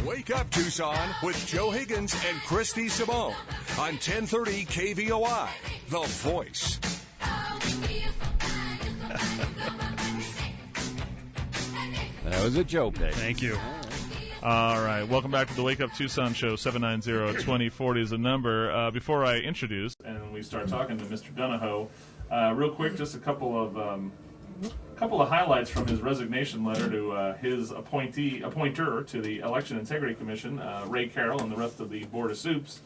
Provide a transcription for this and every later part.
Wake Up Tucson with Joe Higgins and Christy Simone on 1030 KVOI, The Voice. That was a joke, Dave. Thank you. All right. Welcome back to the Wake Up Tucson show. 790-2040 is the number. Before I introduce and we start talking to Mr. Duniho, real quick, just a couple of highlights from his resignation letter to his appointer to the Election Integrity Commission, Ray Carroll, and the rest of the Board of Soups.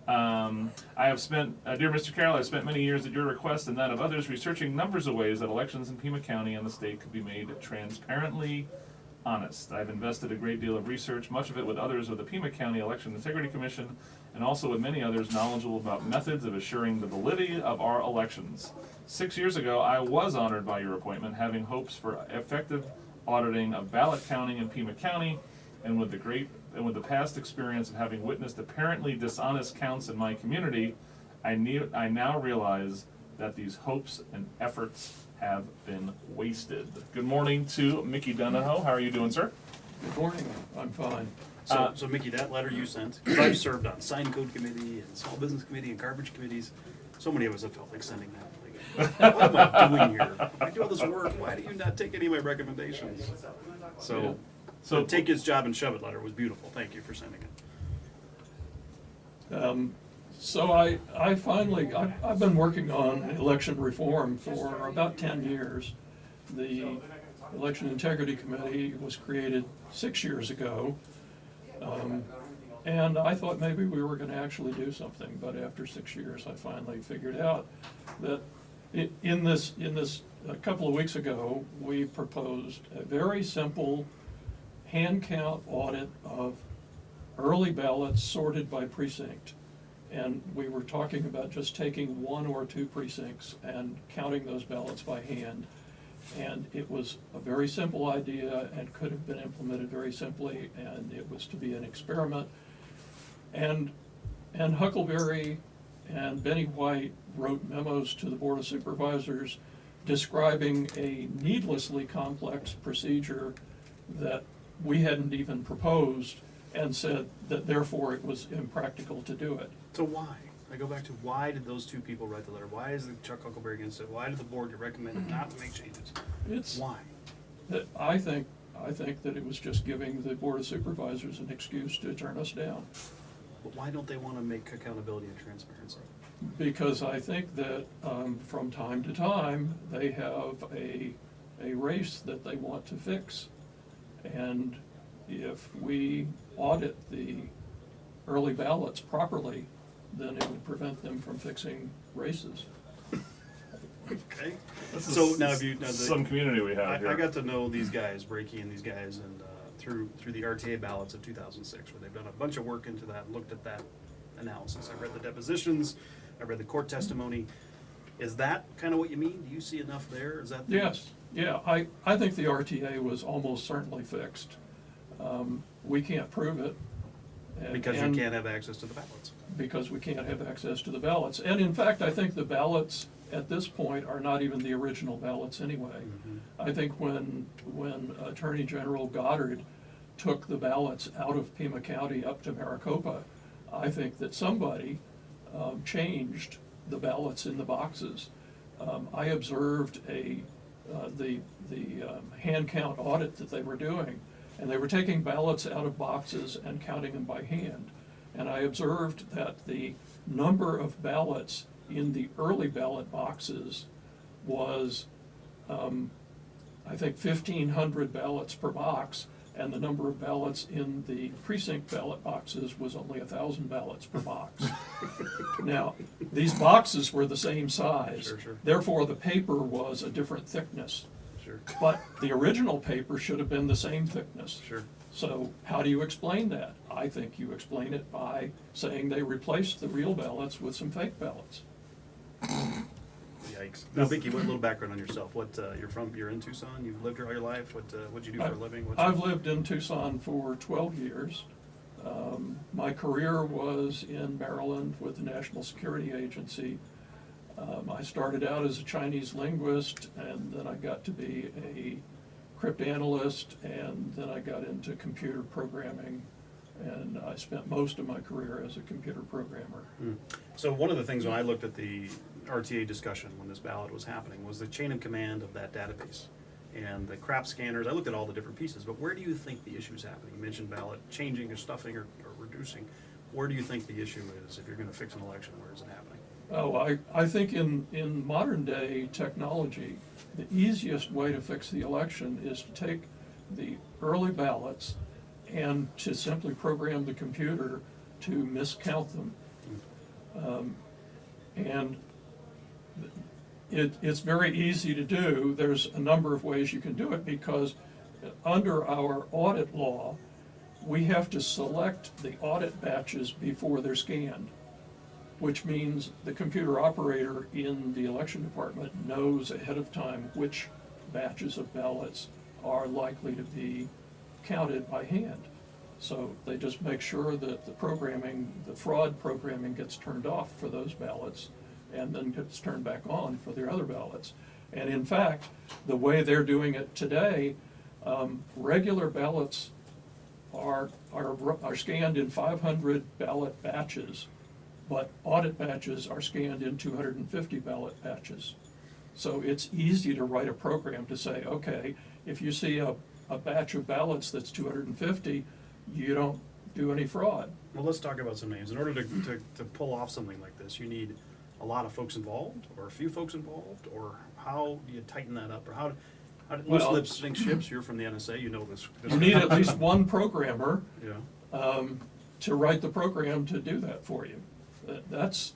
I have spent, dear Mr. Carroll, I've spent many years at your request and that of others researching numbers of ways that elections in Pima County and the state could be made transparently honest. I've invested a great deal of research, much of it with others of the Pima County Election Integrity Commission, and also with many others knowledgeable about methods of assuring the validity of our elections. 6 years ago, I was honored by your appointment, having hopes for effective auditing of ballot counting in Pima County, and with the past experience of having witnessed apparently dishonest counts in my community, I now realize that these hopes and efforts have been wasted. Good morning to Mickey Duniho. How are you doing, sir? Good morning. I'm fine. So Mickey, that letter you sent, because I've served on sign code committee and small business committee and garbage committees, so many of us have felt like sending that. Like, what am I doing here? I do all this work. Why do you not take any of my recommendations? So take his job and shove it letter was beautiful. Thank you for sending it. So I finally, I've been working on election reform for about 10 years. The Election Integrity Committee was created 6 years ago. And I thought maybe we were going to actually do something, but after 6 years I finally figured out that in this a couple of weeks ago we proposed a very simple hand count audit of early ballots sorted by precinct. And we were talking about just taking one or two precincts and counting those ballots by hand. And it was a very simple idea and could have been implemented very simply, and it was to be an experiment. And Huckelberry and Benny White wrote memos to the Board of Supervisors describing a needlessly complex procedure that we hadn't even proposed, and said that therefore it was impractical to do it. So why? I go back to why did those two people write the letter? Why is the Chuck Huckelberry against it? Why did the board recommend not to make changes? Why? I think that it was just giving the Board of Supervisors an excuse to turn us down. But why don't they want to make accountability and transparency? Because I think that from time to time they have a race that they want to fix. And if we audit the early ballots properly, then it would prevent them from fixing races. Okay. So now, some community we have here. I got to know these guys, Breaky and these guys, and through the RTA ballots of 2006, where they've done a bunch of work into that, looked at that analysis. I read the depositions, I read the court testimony. Is that kind of what you mean? Do you see enough there? Is that? Yes. Yeah. I think the RTA was almost certainly fixed. We can't prove it. Because you can't have access to the ballots. Because we can't have access to the ballots. And in fact, I think the ballots at this point are not even the original ballots anyway. Mm-hmm. I think when Attorney General Goddard took the ballots out of Pima County up to Maricopa, I think that somebody changed the ballots in the boxes. I observed the hand count audit that they were doing, and they were taking ballots out of boxes and counting them by hand. And I observed that the number of ballots in the early ballot boxes was, I think, 1,500 ballots per box, and the number of ballots in the precinct ballot boxes was only 1,000 ballots per box. Now, these boxes were the same size, Sure. Therefore the paper was a different thickness. Sure. But the original paper should have been the same thickness. Sure. So how do you explain that? I think you explain it by saying they replaced the real ballots with some fake ballots. Yikes. Now, Vicki, what little background on yourself? What you're in Tucson? You've lived here all your life. What'd you do for a living? I've lived in Tucson for 12 years. My career was in Maryland with the National Security Agency. I started out as a Chinese linguist, and then I got to be a cryptanalyst, and then I got into computer programming, and I spent most of my career as a computer programmer. So one of the things when I looked at the RTA discussion when this ballot was happening was the chain of command of that database and the crap scanners. I looked at all the different pieces, but where do you think the issue is happening? You mentioned ballot changing or stuffing or reducing. Where do you think the issue is? If you're going to fix an election, where is it happening? Oh, I think in modern day technology, the easiest way to fix the election is to take the early ballots and to simply program the computer to miscount them. And it's very easy to do. There's a number of ways you can do it because under our audit law, we have to select the audit batches before they're scanned, which means the computer operator in the election department knows ahead of time which batches of ballots are likely to be counted by hand. So they just make sure that the programming, the fraud programming gets turned off for those ballots and then gets turned back on for their other ballots. And in fact, the way they're doing it today, regular ballots are scanned in 500 ballot batches, but audit batches are scanned in 250 ballot batches. So it's easy to write a program to say, okay, if you see a batch of ballots that's 250, you don't do any fraud. Well, let's talk about some names. In order to pull off something like this, you need a lot of folks involved, or a few folks involved, or how do you tighten that up, or how loose Well, lips sink ships? You're from the NSA, you know this. You need at least one programmer Yeah. to write the program to do that for you. That's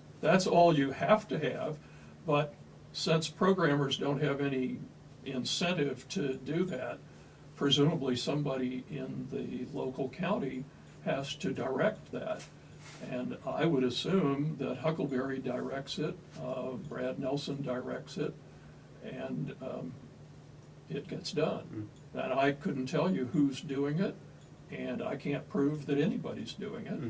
all you have to have, but since programmers don't have any incentive to do that, presumably somebody in the local county has to direct that. And I would assume that Huckelberry directs it, Brad Nelson directs it, and it gets done. And I couldn't tell you who's doing it, and I can't prove that anybody's doing it.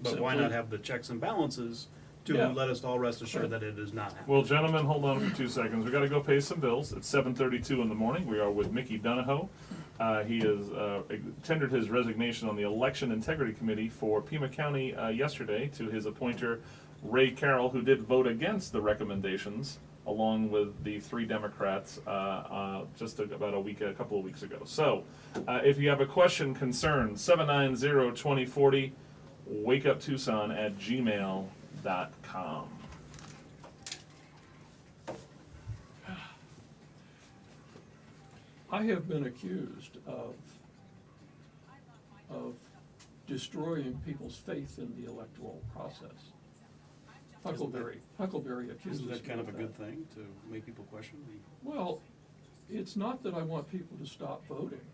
But why not have the checks and balances to let us all rest assured that it is not happening? Well, gentlemen, hold on for 2 seconds. We got to go pay some bills. It's 7:32 in the morning. We are with Mickey Duniho. He has tendered his resignation on the Election Integrity Committee for Pima County yesterday to his appointer, Ray Carroll, who did vote against the recommendations, along with the 3 Democrats just about a couple of weeks ago. So, if you have a question, concern, 790-2040, wakeuptucson@gmail.com. I have been accused of destroying people's faith in the electoral process. Huckelberry accuses Isn't me that kind of a that. good thing, to make people question the... Well, it's not that I want people to stop voting.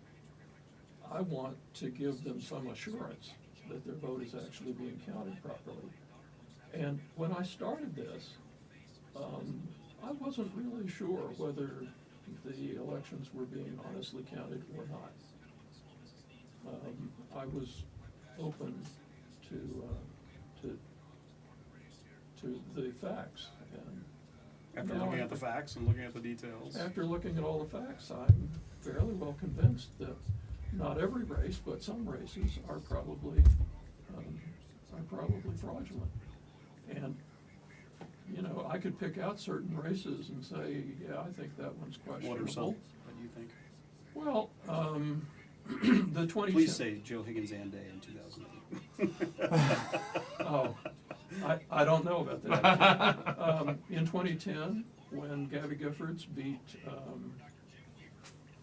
I want to give them some assurance that their vote is actually being counted properly. And when I started this, I wasn't really sure whether the elections were being honestly counted or not. I was open to the facts, and After now looking at the facts and looking at the details. after looking at all the facts, I'm fairly well convinced that not every race, but some races are probably fraudulent. And you know, I could pick out certain races and say, yeah, I think that one's questionable. What are some that you think? Well, the 2010. Please say Joe Higgins and Day in 2008. Oh, I don't know about that. In 2010, when Gabby Giffords beat,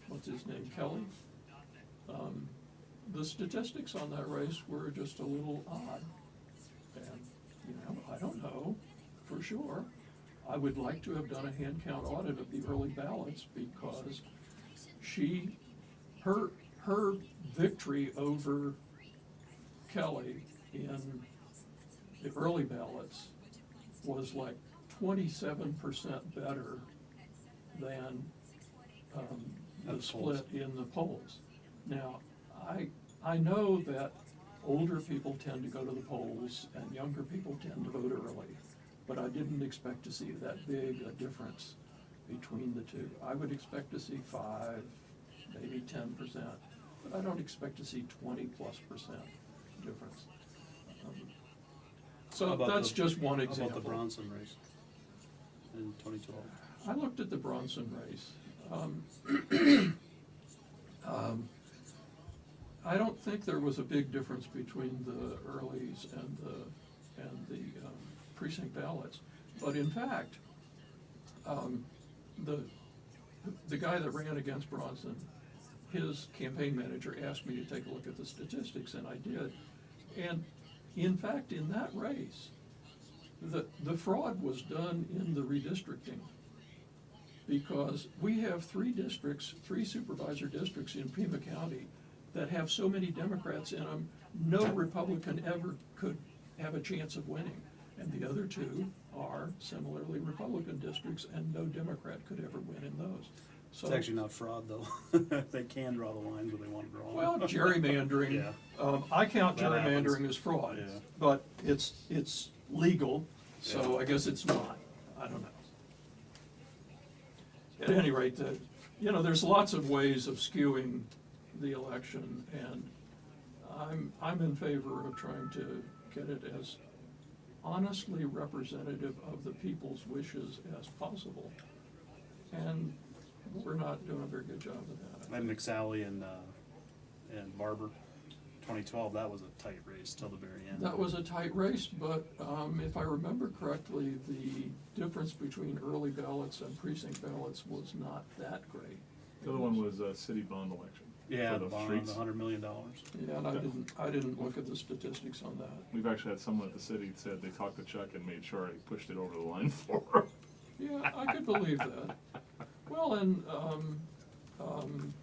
what's his name, Kelly, the statistics on that race were just a little odd. And, you know, I don't know for sure. I would like to have done a hand count audit of the early ballots because her victory over Kelly in the early ballots was like 27% better than the split in the polls. Now, I know that older people tend to go to the polls and younger people tend to vote early, but I didn't expect to see that big a difference between the two. I would expect to see 5, maybe 10%, but I don't expect to see 20+%. difference. How So about that's just one How example. about the Bronson race in 2012? I looked at the Bronson race. I don't think there was a big difference between the earlies and the precinct ballots, but in fact, the guy that ran against Bronson, his campaign manager asked me to take a look at the statistics, and I did. And in fact, in that race, the fraud was done in the redistricting, because we have three supervisor districts in Pima County that have so many Democrats in them, no Republican ever could have a chance of winning. And the other two are similarly Republican districts, and no Democrat could ever win in those. So, It's actually not fraud, though. They can draw the lines where they want to draw them. well, gerrymandering, Yeah. I count That gerrymandering happens. as fraud, Yeah. but it's legal, so Yeah. I guess it's not. I don't know. At any rate, there's lots of ways of skewing the election, and I'm in favor of trying to get it as honestly representative of the people's wishes as possible. And we're not doing a very good job of that. And McSally and Barber, 2012, that was a tight race till the very end. That was a tight race, but if I remember correctly, the difference between early ballots and precinct ballots was not that great. The other one was a city bond election. Yeah, for the the bond, streets. $100 million. Yeah, and I didn't look at the statistics on that. We've actually had someone at the city that said they talked to Chuck and made sure he pushed it over the line for him. Yeah, I could believe that. Well, and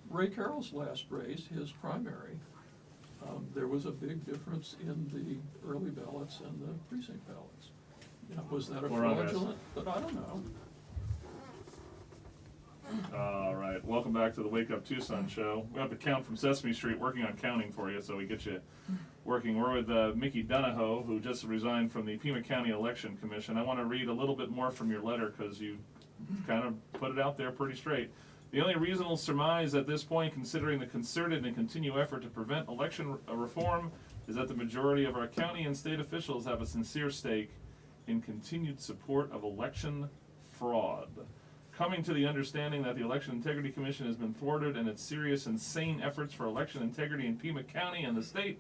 Ray Carroll's last race, his primary, there was a big difference in the early ballots and the precinct ballots. Was that a We're on this. fraudulent? But I don't know. All right, welcome back to the Wake Up Tucson show. We have the count from Sesame Street working on counting for you, so we get you working. We're with Mickey Duniho, who just resigned from the Pima County Election Commission. I want to read a little bit more from your letter because you kind of put it out there pretty straight. The only reasonable surmise at this point, considering the concerted and continued effort to prevent election reform, is that the majority of our county and state officials have a sincere stake in continued support of election fraud. Coming to the understanding that the Election Integrity Commission has been thwarted in its serious and sane efforts for election integrity in Pima County and the state,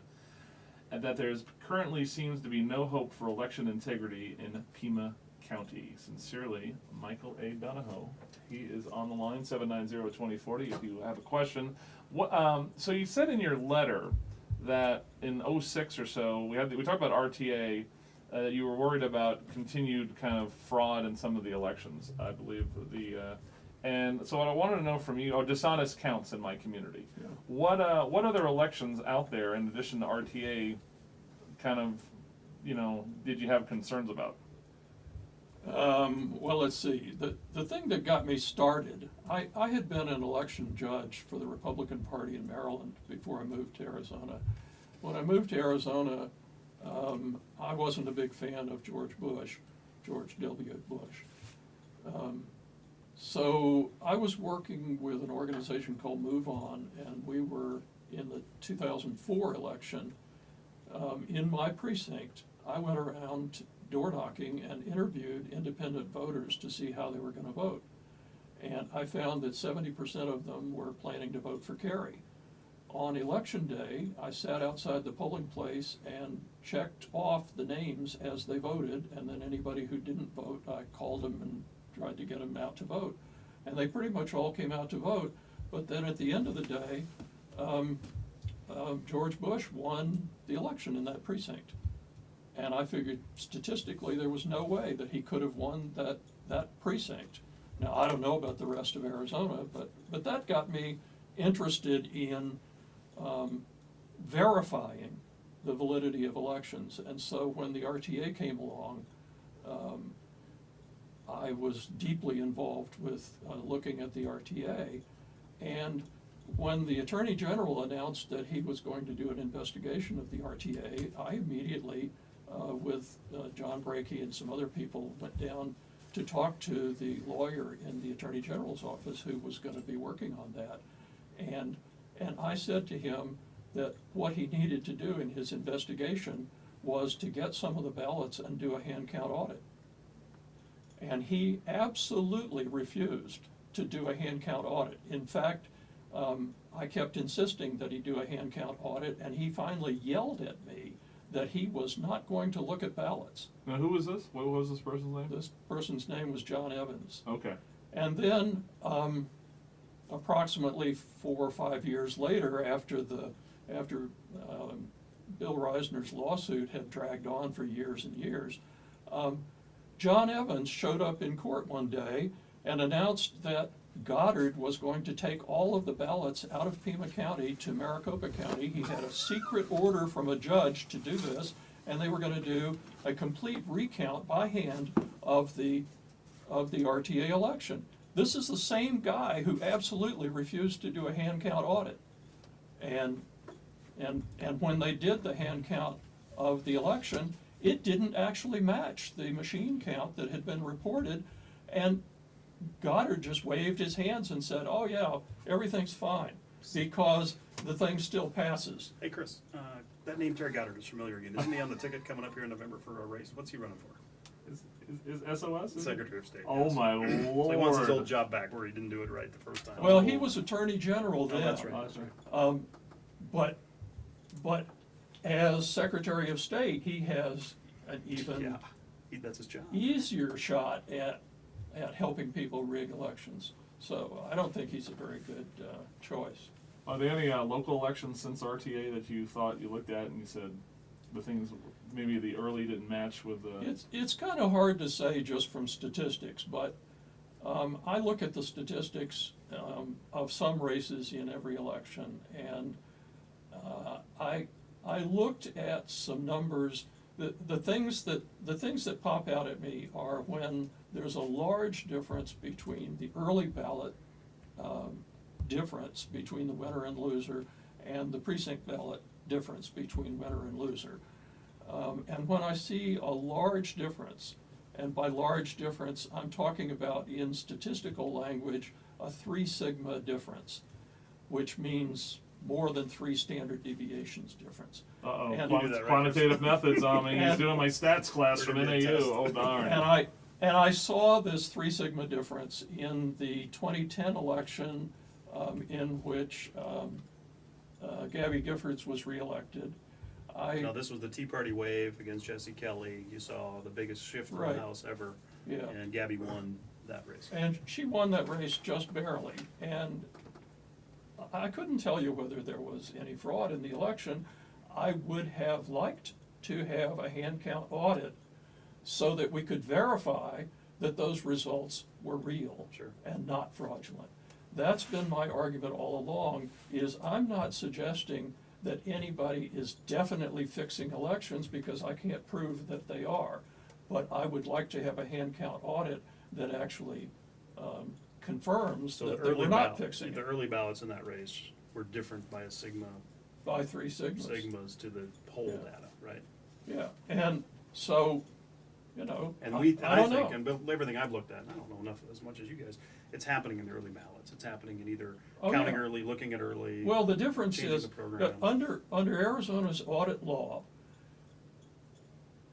and that there currently seems to be no hope for election integrity in Pima County. Sincerely, Michael A. Duniho. He is on the line, 790-2040, if you have a question. So you said in your letter that in 06 or so, we talked about RTA, that you were worried about continued kind of fraud in some of the elections, I believe. And so what I wanted to know from you, dishonest counts in my community. Yeah. What other elections out there, in addition to RTA, kind of, did you have concerns about? Well, let's see. The thing that got me started, I had been an election judge for the Republican Party in Maryland before I moved to Arizona. When I moved to Arizona, I wasn't a big fan of George W. Bush. So I was working with an organization called Move On, and we were in the 2004 election. In my precinct, I went around door knocking and interviewed independent voters to see how they were going to vote. And I found that 70% of them were planning to vote for Kerry. On election day, I sat outside the polling place and checked off the names as they voted, and then anybody who didn't vote, I called them and tried to get them out to vote. And they pretty much all came out to vote, but then at the end of the day, George Bush won the election in that precinct. And I figured statistically there was no way that he could have won that precinct. Now, I don't know about the rest of Arizona, but that got me interested in verifying the validity of elections. And so when the RTA came along, I was deeply involved with looking at the RTA. And when the Attorney General announced that he was going to do an investigation of the RTA, I immediately, with John Brakey and some other people, went down to talk to the lawyer in the Attorney General's office who was going to be working on that. And I said to him that what he needed to do in his investigation was to get some of the ballots and do a hand count audit. And he absolutely refused to do a hand count audit. In fact, I kept insisting that he do a hand count audit, and he finally yelled at me that he was not going to look at ballots. Now, who was this? What was this person's name? This person's name was John Evans. Okay. And then, approximately 4 or 5 years later, after Bill Reisner's lawsuit had dragged on for years and years, John Evans showed up in court one day and announced that Goddard was going to take all of the ballots out of Pima County to Maricopa County. He had a secret order from a judge to do this, and they were going to do a complete recount by hand of the RTA election. This is the same guy who absolutely refused to do a hand count audit. And when they did the hand count of the election, it didn't actually match the machine count that had been reported, and Goddard just waved his hands and said, "Oh yeah, everything's fine," because the thing still passes. Hey, Chris, that name Terry Goddard is familiar again. Isn't he on the ticket coming up here in November for a race? What's he running for? Is SOS? Secretary of State. Oh yes. my So he lord. wants his old job back where he didn't do it right the first time. Well, he was Attorney General then. Oh, that's right. That's right. But as Secretary of State, he has an even Yeah, that's his job. easier shot at helping people rig elections. So I don't think he's a very good choice. Are there any local elections since RTA that you thought you looked at and you said the things, maybe the early didn't match with the... It's kind of hard to say just from statistics, but I look at the statistics of some races in every election, and I looked at some numbers. The things that pop out at me are when there's a large difference between the early ballot difference between the winner and loser and the precinct ballot difference between winner and loser. And when I see a large difference, and by large difference, I'm talking about in statistical language, a 3 sigma difference, which means more than 3 standard deviations difference. Uh-oh, And- You do that, right, quantitative Chris? methods on me. He's doing my stats class from They're gonna be a NAU. test. Oh, darn. And I saw this 3 sigma difference in the 2010 election in which Gabby Giffords was reelected. Now, this was the Tea Party wave against Jesse Kelly. You saw the biggest shift in Right. the House ever. Yeah. And Gabby won that race. And she won that race just barely. And I couldn't tell you whether there was any fraud in the election. I would have liked to have a hand count audit so that we could verify that those results were real Sure. and not fraudulent. That's been my argument all along, is I'm not suggesting that anybody is definitely fixing elections because I can't prove that they are. But I would like to have a hand count audit that actually confirms So that the they were early not fixing the it early ballots in that race were different by a by 3 sigmas. sigmas to the whole Yeah. data, right? Yeah, and so, you know, And I I don't think, know. and but everything I've looked at, and I don't know enough as much as you guys, it's happening in the early ballots. It's happening in either Oh, counting yeah. early, looking at early. Well, the difference changing is the program. that under Arizona's audit law,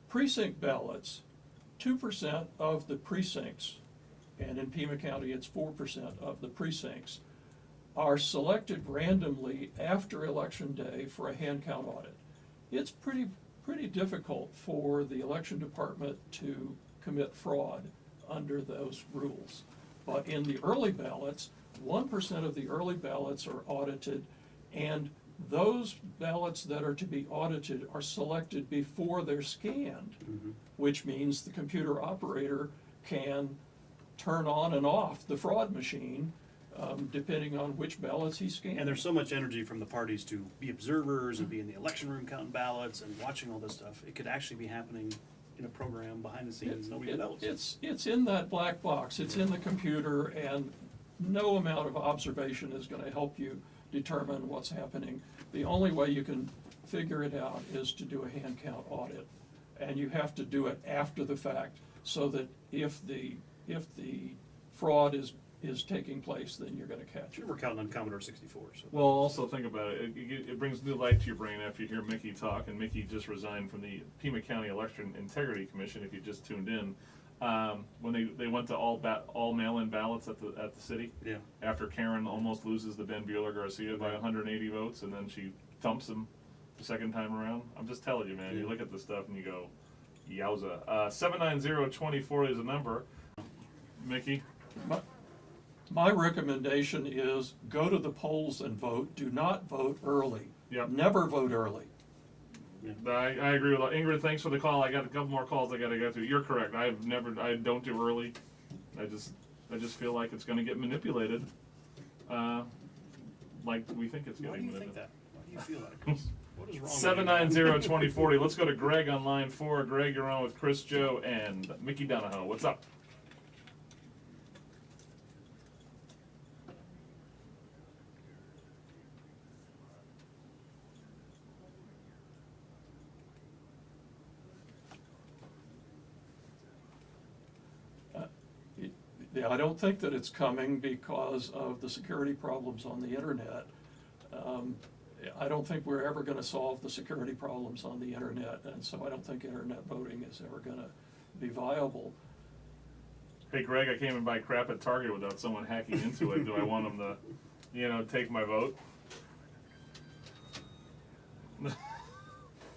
precinct ballots, 2% of the precincts, and in Pima County it's 4% of the precincts, are selected randomly after Election Day for a hand count audit. It's pretty difficult for the election department to commit fraud under those rules. But in the early ballots, 1% of the early ballots are audited, and those ballots that are to be audited are selected before they're scanned, which means the computer operator can turn on and off the fraud machine depending on which ballots he scans. And there's so much energy from the parties to be observers and be in the election room counting ballots and watching all this stuff. It could actually be happening in a program behind the scenes. Nobody knows. It's in that black box. It's in the computer, and no amount of observation is going to help you determine what's happening. The only way you can figure it out is to do a hand count audit, and you have to do it after the fact, so that if the fraud is taking place, then you're going to catch it. We're counting on Commodore 64. So. Well, also think about it. It brings new light to your brain after you hear Mickey talk, and Mickey just resigned from the Pima County Election Integrity Commission. If you just tuned in, when they went to all mail-in ballots at the city. Yeah. After Karen almost loses the Ben Bueller Garcia by 180 votes, and then she thumps him the second time around. I'm just telling you, man. Yeah. You look at this stuff and you go, yowza. 790-2040 is a number. Mickey. My recommendation is go to the polls and vote. Do not vote early. Yep. Never vote early. I agree with that. Ingrid, thanks for the call. I got a couple more calls I got to get to. You're correct. I don't do early. I just feel like it's going to get manipulated, like we think it's Why do getting you think manipulated. that? Why do you feel that, Chris? What is wrong with you? 790-2040. Let's go to Greg on line 4. Greg, you're on with Chris, Joe, and Mickey Duniho. What's up? Yeah, I don't think that it's coming because of the security problems on the internet. I don't think we're ever going to solve the security problems on the internet, and so I don't think internet voting is ever going to be viable. Hey, Greg, I came and buy crap at Target without someone hacking into it. Do I want them to, take my vote?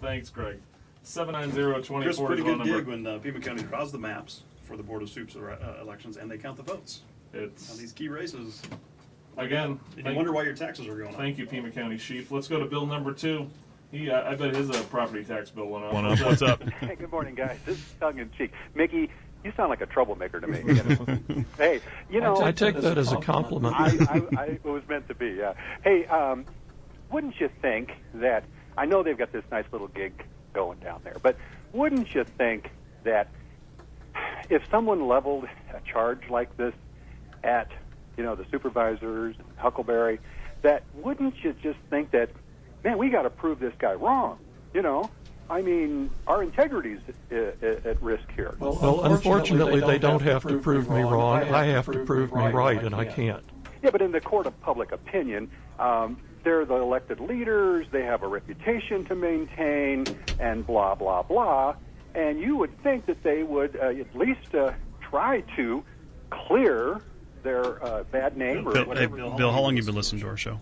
Thanks, Greg. 790-2040 Chris, pretty is the good number. gig when Pima County draws the maps for the Board of Soups elections, and they count the votes. It's On these key races. again. And you wonder why your taxes are going up. Thank you, Pima County Chief. Let's go to bill number 2. I bet his property tax bill went up. What's up? Hey, good morning, guys. This is tongue in cheek. Mickey, you sound like a troublemaker to me. Hey, I take that as a compliment. it was meant to be. Yeah. Hey, wouldn't you think that I know they've got this nice little gig going down there, but wouldn't you think that if someone leveled a charge like this at the supervisors and Huckelberry, that wouldn't you just think that, man, we got to prove this guy wrong? I mean, our integrity's at risk here. Well, unfortunately, they don't have to prove me wrong. I have to prove me right, and I can't. Yeah, but in the court of public opinion, they're the elected leaders, they have a reputation to maintain, and blah, blah, blah. And you would think that they would at least try to clear their bad name or whatever. Bill, how long have you been listening to our show?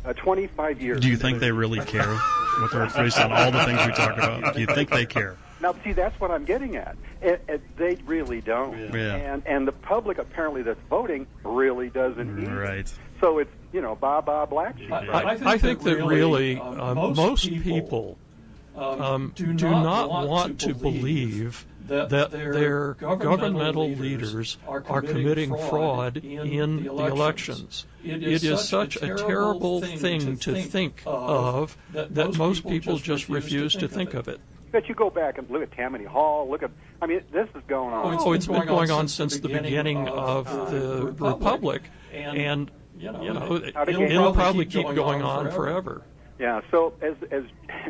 25 years. Do you think they really care what they're based on all the things we talk about? Do you think they care? Now, see, that's what I'm getting at. They really don't. Yeah. And the public, apparently, that's voting really doesn't either. Right. So it's, blah, black sheep. I think that really most people do not want to believe that their governmental leaders are committing fraud in the elections. It is such a terrible thing to think of that most people just refuse to think of it. But you go back and look at Tammany Hall, this is going on. Oh, it's been going on since the beginning of the Republic, and it'll probably keep going on forever. Yeah, so as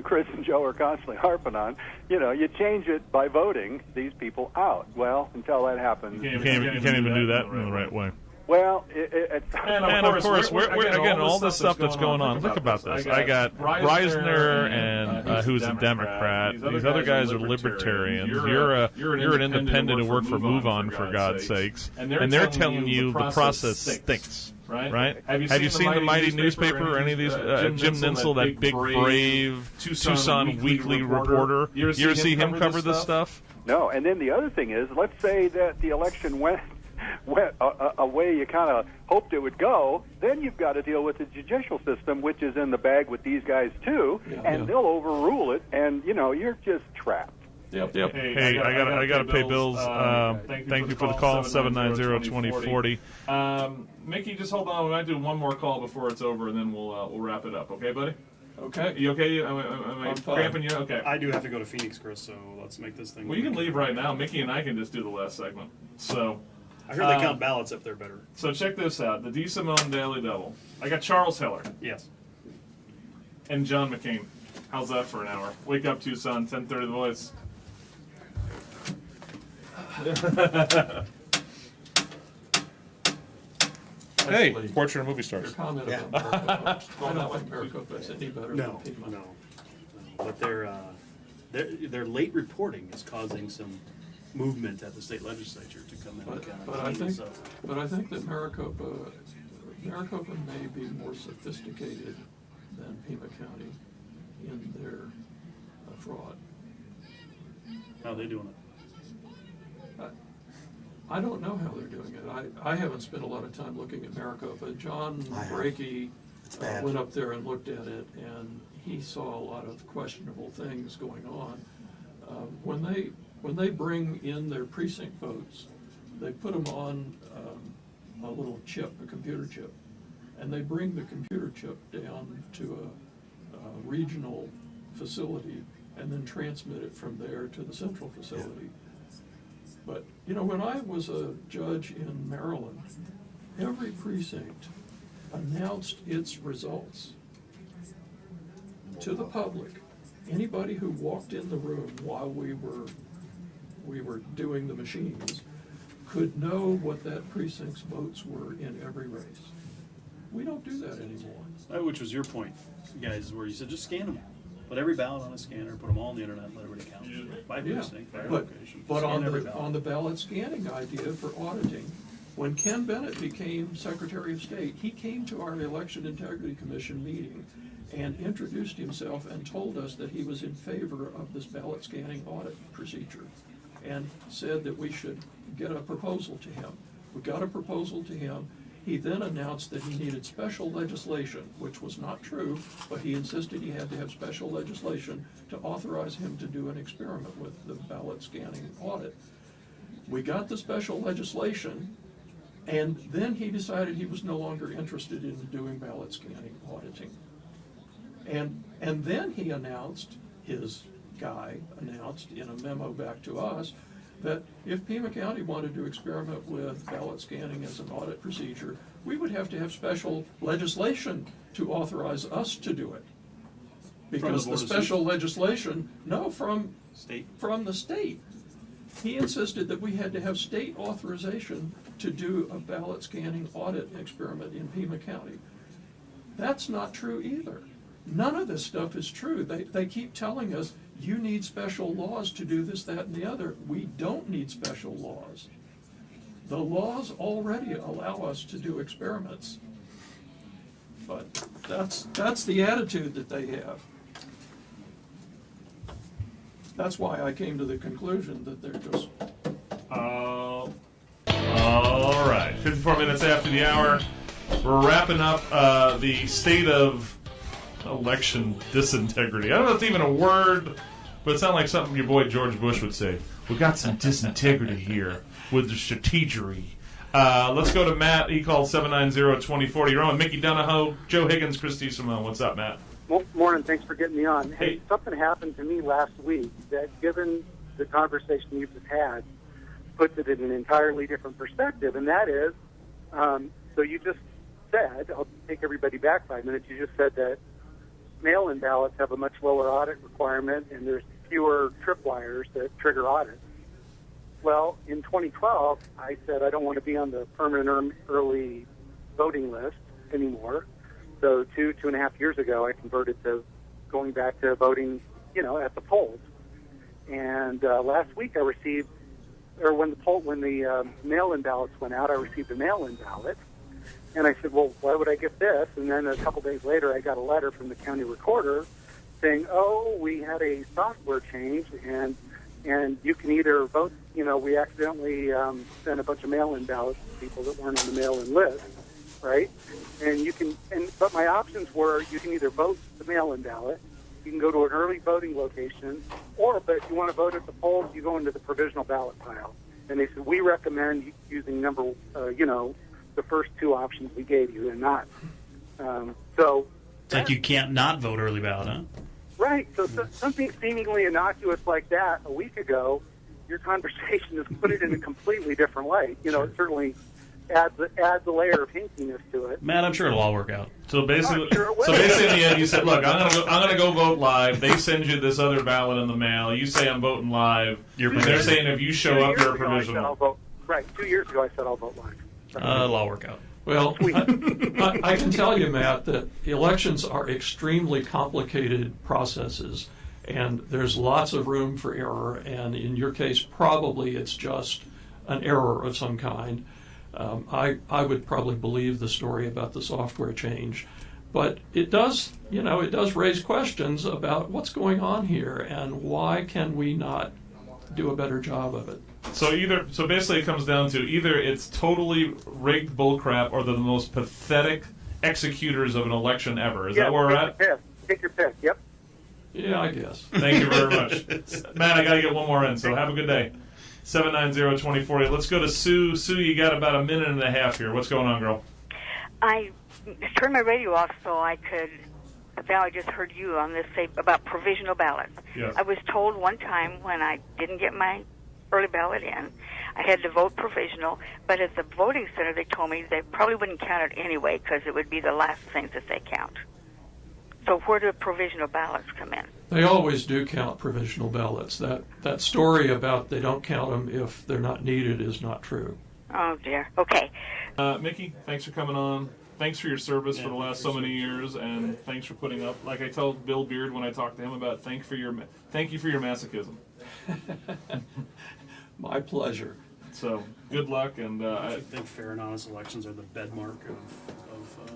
Chris and Joe are constantly harping on, you change it by voting these people out. Well, until that happens. You can't even do that in the right way. Well, and of course, we're again, all this stuff that's going on. Look about this. I got Reisner and who's a Democrat. These other guys are libertarians. You're an independent who work for Move On, for God's sakes, and they're telling you the process stinks. Right? Have you seen the Mighty newspaper or any of these? Jim Ninsel, that big, brave Tucson weekly reporter. You ever see him cover this stuff? No. And then the other thing is, let's say that the election went a way you kind of hoped it would go, then you've got to deal with the judicial system, which is in the bag with these guys too, and they'll overrule it, and you're just trapped. Yep. Hey, I got to pay bills. Thank you for the call. 790-2040. Mickey, just hold on. We might do one more call before it's over, and then we'll wrap it up. Okay, buddy? Okay. You okay? Am I cramping you? Okay. I do have to go to Phoenix, Chris, so let's make this thing. Well, you can leave right now. Mickey and I can just do the last segment. So. I heard they count ballots up there better. So check this out. The D. Simone Daily Double. I got Charles Heller. Yes. And John McCain. How's that for an hour? Wake Up Tucson, 10:30 The Voice. Hey, Actually, portrait of movie Your stars. comment about Maricopa, I don't think Maricopa is any better No, than Pima. no. But their late reporting is causing some movement at the state legislature to come in and kind of But I clean think, this up. but I think that Maricopa may be more sophisticated than Pima County in their fraud. How are they doing it? I don't know how they're doing it. I haven't spent a lot of time looking at Maricopa. John Brakey went up there and looked at it, and he saw a lot of questionable things going on. When they bring in their precinct votes, they put them on a little chip, a computer chip, and they bring the computer chip down to a regional facility and then transmit it from there to the central facility. But, you know, when I was a judge in Maryland, every precinct announced its results to the public. Anybody who walked in the room while we were doing the machines could know what that precinct's votes were in every race. We don't do that anymore. Which was your point, guys, where you said just scan them. Put every ballot on a scanner, put them all on the internet, let everybody count. By Yeah, precinct, by but location. but Scan on every the ballot. ballot scanning idea for auditing, when Ken Bennett became Secretary of State, he came to our Election Integrity Commission meeting and introduced himself and told us that he was in favor of this ballot scanning audit procedure, and said that we should get a proposal to him. We got a proposal to him. He then announced that he needed special legislation, which was not true, but he insisted he had to have special legislation to authorize him to do an experiment with the ballot scanning audit. We got the special legislation, and then he decided he was no longer interested in doing ballot scanning auditing. And then he announced, his guy announced in a memo back to us, that if Pima County wanted to experiment with ballot scanning as an audit procedure, we would have to have special legislation to authorize us to do it. Because the special legislation, no, from the state. He insisted that we had to have state authorization to do a ballot scanning audit experiment in Pima County. That's not true either. None of this stuff is true. They keep telling us, you need special laws to do this, that, and the other. We don't need special laws. The laws already allow us to do experiments. But that's the attitude that they have. That's why I came to the conclusion that they're just... All right, 54 minutes after the hour. We're wrapping up the state of election disintegrity. I don't know if it's even a word, but it sounds like something your boy George Bush would say. We got some disintegrity here with the strategery. Let's go to Matt. He called 790-2040. You're on with Mickey Duniho, Joe Higgins, Christy Simone. What's up, Matt? Morning. Thanks for getting me on. Hey. Hey, something happened to me last week that, given the conversation you've just had, puts it in an entirely different perspective, and that is, so you just said, I'll take everybody back 5 minutes, you just said that mail-in ballots have a much lower audit requirement and there's fewer tripwires that trigger audits. Well, in 2012, I said I don't want to be on the permanent early voting list anymore. So 2.5 years ago, I converted to going back to voting, at the polls. And last week I received, or when the mail-in ballots went out, I received a mail-in ballot. And I said, well, why would I get this? And then a couple days later, I got a letter from the county recorder saying, oh, we had a software change, and you can either vote, we accidentally sent a bunch of mail-in ballots to people that weren't on the mail-in list, right? And but my options were, you can either vote the mail-in ballot, you can go to an early voting location, but if you want to vote at the polls, you go into the provisional ballot pile. And they said, we recommend using the first two options we gave you, and not. So It's like you can't not vote early ballot, huh? right. So something seemingly innocuous like that a week ago, your conversation has put it in a completely different light. It certainly adds a layer of hinkiness to it. Matt, I'm sure it'll all work out. So basically, Sure it will. in the end, you said, "Look, I'm gonna go vote live." They send you this other ballot in the mail. You say I'm voting live. They're saying if you show up, you're a provisional. Right. 2 years ago, I said I'll vote live. It'll all work out. Well, I can tell you, Matt, that elections are extremely complicated processes, and there's lots of room for error, and in your case, probably it's just an error of some kind. I would probably believe the story about the software change, but it does raise questions about what's going on here, and why can we not do a better job of it? So basically it comes down to either it's totally rigged bullcrap or they're the most pathetic executors of an election ever. Is that where we're at? Take your pick. Yep. Yeah, I guess. Thank you very much. Matt, I got to get one more in, so have a good day. 790-2040. Let's go to Sue. Sue, you got about a minute and a half here. What's going on, girl? I turned my radio off so I could. Now I just heard you on this say about provisional ballots. Yes. I was told one time when I didn't get my early ballot in, I had to vote provisional, but at the voting center they told me they probably wouldn't count it anyway because it would be the last things that they count. So where do provisional ballots come in? They always do count provisional ballots. That story about they don't count them if they're not needed is not true. Oh, dear. Okay. Mickey, thanks for coming on. Thanks for your service for the last so many years, and thanks for putting up. Like I told Bill Beard when I talked to him about, thank you for your masochism. My pleasure. So good luck, and I think fair and honest elections are the bedmark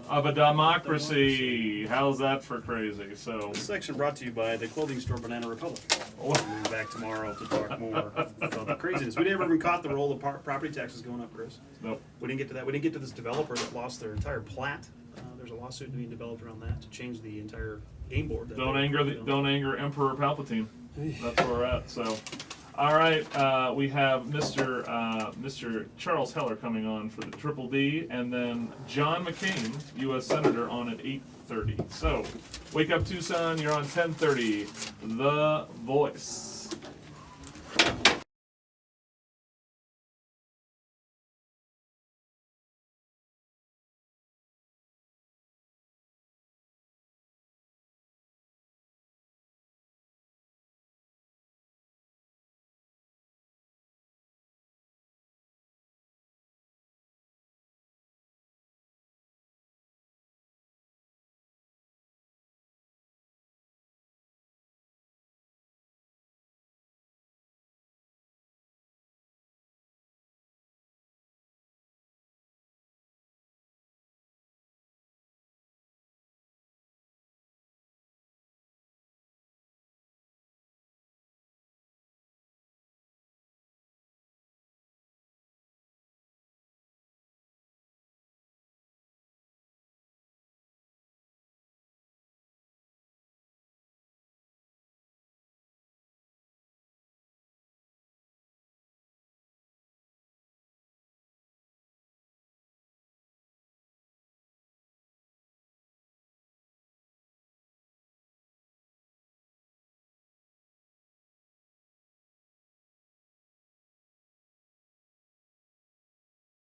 of a democracy. How's that for crazy? So this section brought to you by the clothing store Banana Republic. We'll be back tomorrow to talk more about the craziness. We never even caught the roll of property taxes going up, Chris. Nope. We didn't get to that. We didn't get to this developer that lost their entire plat. There's a lawsuit being developed around that to change the entire game board. Don't anger Emperor Palpatine. That's where we're at. So. All right, we have Mr. Charles Heller coming on for the Triple D, and then John McCain, U.S. Senator, on at 8:30. So, Wake Up Tucson, you're on 10:30. The Voice.